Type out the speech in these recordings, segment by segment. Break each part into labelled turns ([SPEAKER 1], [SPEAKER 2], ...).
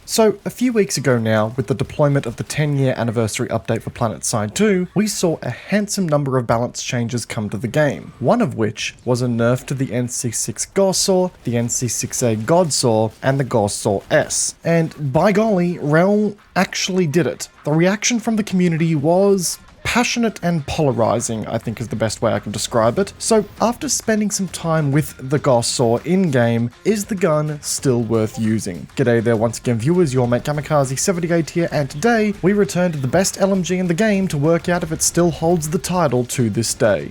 [SPEAKER 1] So, a few weeks ago now, with the deployment of the 10-year anniversary update for Planetside 2, we saw a handsome number of balance changes come to the game, one of which was a nerf to the NC6 Gauss Saw, the NC6 Gauss Saw, and the Gauss Saw S. And by golly, Rel actually did it. The reaction from the community was passionate and polarizing, I think is the best way I can describe it. So after spending some time with the Gauss Saw in-game, is the gun still worth using? G'day there once again viewers, your mate Kamikaze78 here, and today we return to the best LMG in the game to work out if it still holds the title to this day.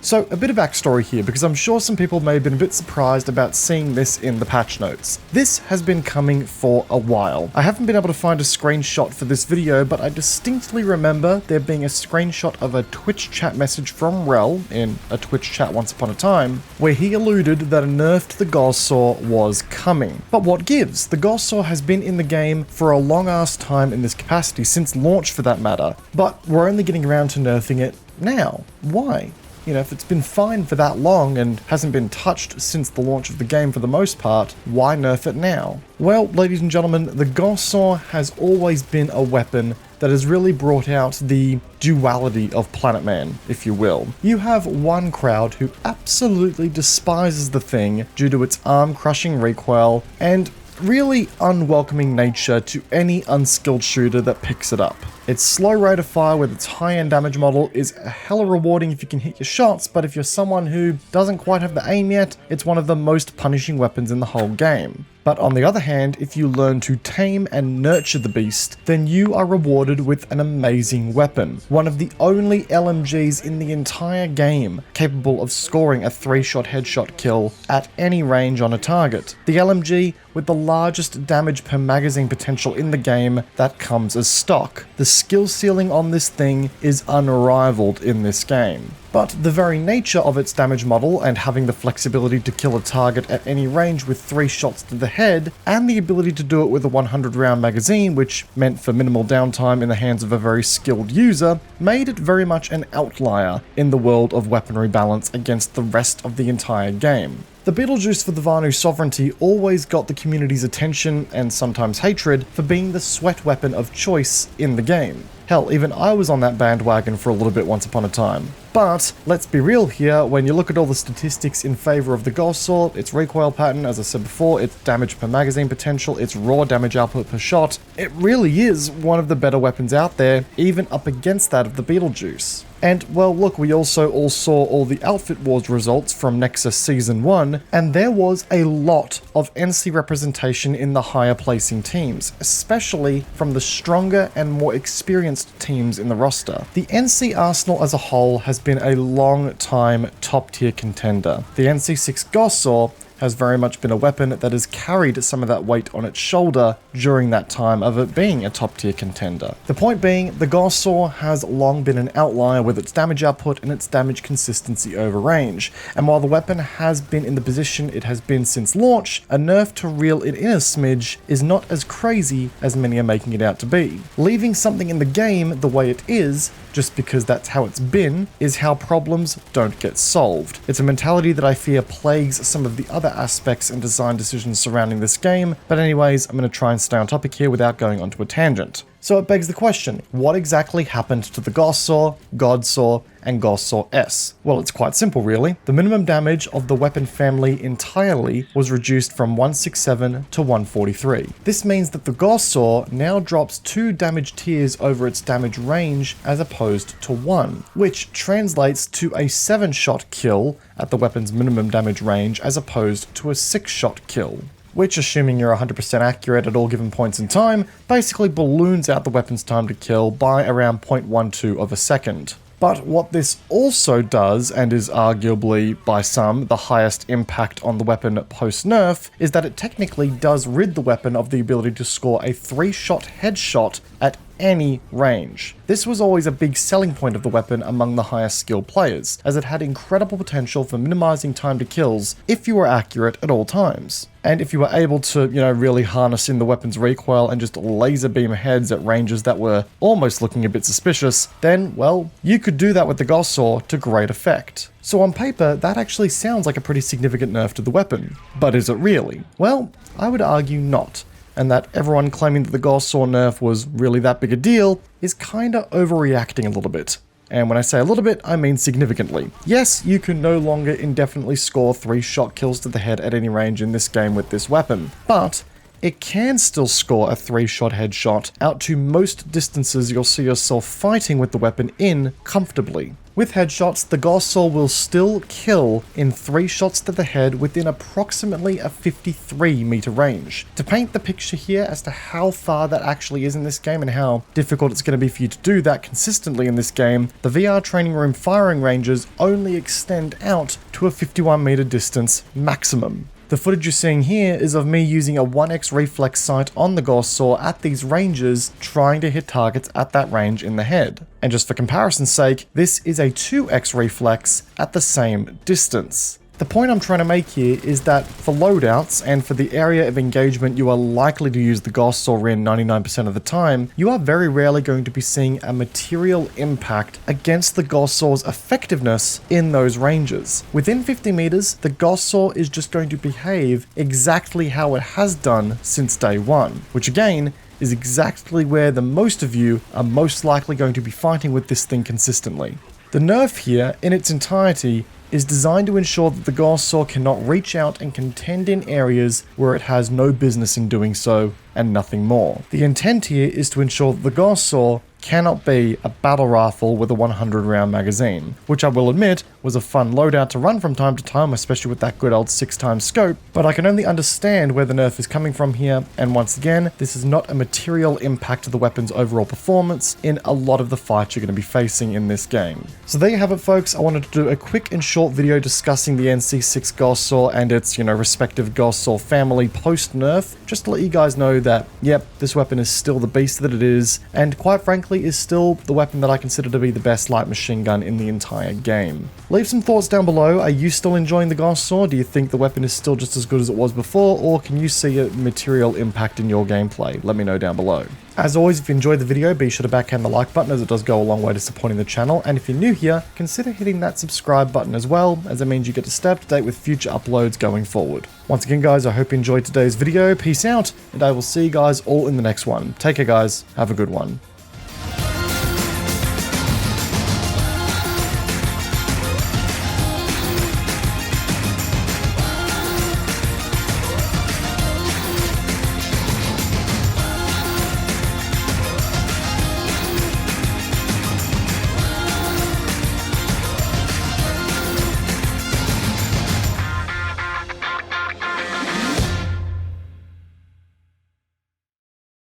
[SPEAKER 1] So, a bit of backstory here, because I'm sure some people may have been a bit surprised about seeing this in the patch notes. This has been coming for a while. I haven't been able to find a screenshot for this video, but I distinctly remember there being a screenshot of a Twitch chat message from Rel, in a Twitch chat once upon a time, where he alluded that a nerf to the Gauss Saw was coming. But what gives? The Gauss Saw has been in the game for a long-ass time in this capacity, since launch for that matter, but we're only getting around to nerfing it now. Why? You know, if it's been fine for that long and hasn't been touched since the launch of the game for the most part, why nerf it now? Well, ladies and gentlemen, the Gauss Saw has always been a weapon that has really brought out the duality of Planet Man, if you will. You have one crowd who absolutely despises the thing due to its arm-crushing recoil and really unwelcoming nature to any unskilled shooter that picks it up. Its slow rate of fire with its high-end damage model is hella rewarding if you can hit your shots, but if you're someone who doesn't quite have the aim yet, it's one of the most punishing weapons in the whole game. But on the other hand, if you learn to tame and nurture the beast, then you are rewarded with an amazing weapon. One of the only LMGs in the entire game capable of scoring a 3-shot headshot kill at any range on a target. The LMG with the largest damage per magazine potential in the game that comes as stock. The skill ceiling on this thing is unrivaled in this game. But the very nature of its damage model and having the flexibility to kill a target at any range with 3 shots to the head, and the ability to do it with a 100-round magazine, which meant for minimal downtime in the hands of a very skilled user, made it very much an outlier in the world of weaponry balance against the rest of the entire game. The Beetlejuice for the Vanu Sovereignty always got the community's attention, and sometimes hatred, for being the sweat weapon of choice in the game. Hell, even I was on that bandwagon for a little bit once upon a time. But, let's be real here, when you look at all the statistics in favor of the Gauss Saw, its recoil pattern, as I said before, its damage per magazine potential, its raw damage output per shot, it really is one of the better weapons out there, even up against that of the Beetlejuice. And, well, look, we also all saw all the Outfit Wars results from Nexus Season 1, and there was a lot of NC representation in the higher placing teams, especially from the stronger and more experienced teams in the roster. The NC arsenal as a whole has been a long-time top-tier contender. The NC6 Gauss Saw has very much been a weapon that has carried some of that weight on its shoulder during that time of it being a top-tier contender. The point being, the Gauss Saw has long been an outlier with its damage output and its damage consistency over range, and while the weapon has been in the position it has been since launch, a nerf to reel it in a smidge is not as crazy as many are making it out to be. Leaving something in the game the way it is, just because that's how it's been, is how problems don't get solved. It's a mentality that I fear plagues some of the other aspects and design decisions surrounding this game, but anyways, I'm going to try and stay on topic here without going onto a tangent. So it begs the question, what exactly happened to the Gauss Saw, Gauss Saw, and Gauss Saw S? Well, it's quite simple really. The minimum damage of the weapon family entirely was reduced from 167 to 143. This means that the Gauss Saw now drops 2 damage tiers over its damage range as opposed to 1, which translates to a 7-shot kill at the weapon's minimum damage range as opposed to a 6-shot kill, which, assuming you're 100% accurate at all given points in time, basically balloons out the weapon's time to kill by around 0.12 of a second. But what this also does, and is arguably by some the highest impact on the weapon post-nerf, is that it technically does rid the weapon of the ability to score a 3-shot headshot at any range. This was always a big selling point of the weapon among the higher skilled players, as it had incredible potential for minimizing time to kills if you were accurate at all times. And if you were able to, really harness in the weapon's recoil and just laser beam heads at ranges that were almost looking a bit suspicious, then, well, you could do that with the Gauss Saw to great effect. So on paper, that actually sounds like a pretty significant nerf to the weapon. But is it really? Well, I would argue not. And that everyone claiming that the Gauss Saw nerf was really that big a deal is kinda overreacting a little bit. And when I say a little bit, I mean significantly. Yes, you can no longer indefinitely score 3 shot kills to the head at any range in this game with this weapon, but it can still score a 3-shot headshot out to most distances you'll see yourself fighting with the weapon in comfortably. With headshots, the Gauss Saw will still kill in 3 shots to the head within approximately a 53 meter range. To paint the picture here as to how far that actually is in this game and how difficult it's going to be for you to do that consistently in this game, the VR training room firing ranges only extend out to a 51 meter distance maximum. The footage you're seeing here is of me using a 1x reflex sight on the Gauss Saw at these ranges, trying to hit targets at that range in the head. And just for comparison's sake, this is a 2x reflex at the same distance. The point I'm trying to make here is that for loadouts and for the area of engagement you are likely to use the Gauss Saw in 99% of the time, you are very rarely going to be seeing a material impact against the Gauss Saw's effectiveness in those ranges. Within 50 meters, the Gauss Saw is just going to behave exactly how it has done since day one, which again is exactly where the most of you are most likely going to be fighting with this thing consistently. The nerf here, in its entirety, is designed to ensure that the Gauss Saw cannot reach out and contend in areas where it has no business in doing so, and nothing more. The intent here is to ensure that the Gauss Saw cannot be a battle rifle with a 100 round magazine, which I will admit was a fun loadout to run from time to time, especially with that good old 6x scope, but I can only understand where the nerf is coming from here, and once again, this is not a material impact to the weapon's overall performance in a lot of the fights you're going to be facing in this game. So there you have it, folks. I wanted to do a quick and short video discussing the NC6 Gauss Saw and its, respective Gauss Saw family post-nerf, just to let you guys know that, yep, this weapon is still the beast that it is, and quite frankly is still the weapon that I consider to be the best light machine gun in the entire game. Leave some thoughts down below. Are you still enjoying the Gauss Saw? Do you think the weapon is still just as good as it was before, or can you see a material impact in your gameplay? Let me know down below. As always, if you enjoyed the video, be sure to backhand the like button, as it does go a long way to supporting the channel, and if you're new here, consider hitting that subscribe button as well, as it means you get to stay up to date with future uploads going forward. Once again guys, I hope you enjoyed today's video, peace out, and I will see you guys all in the next one. Take care guys, have a good one.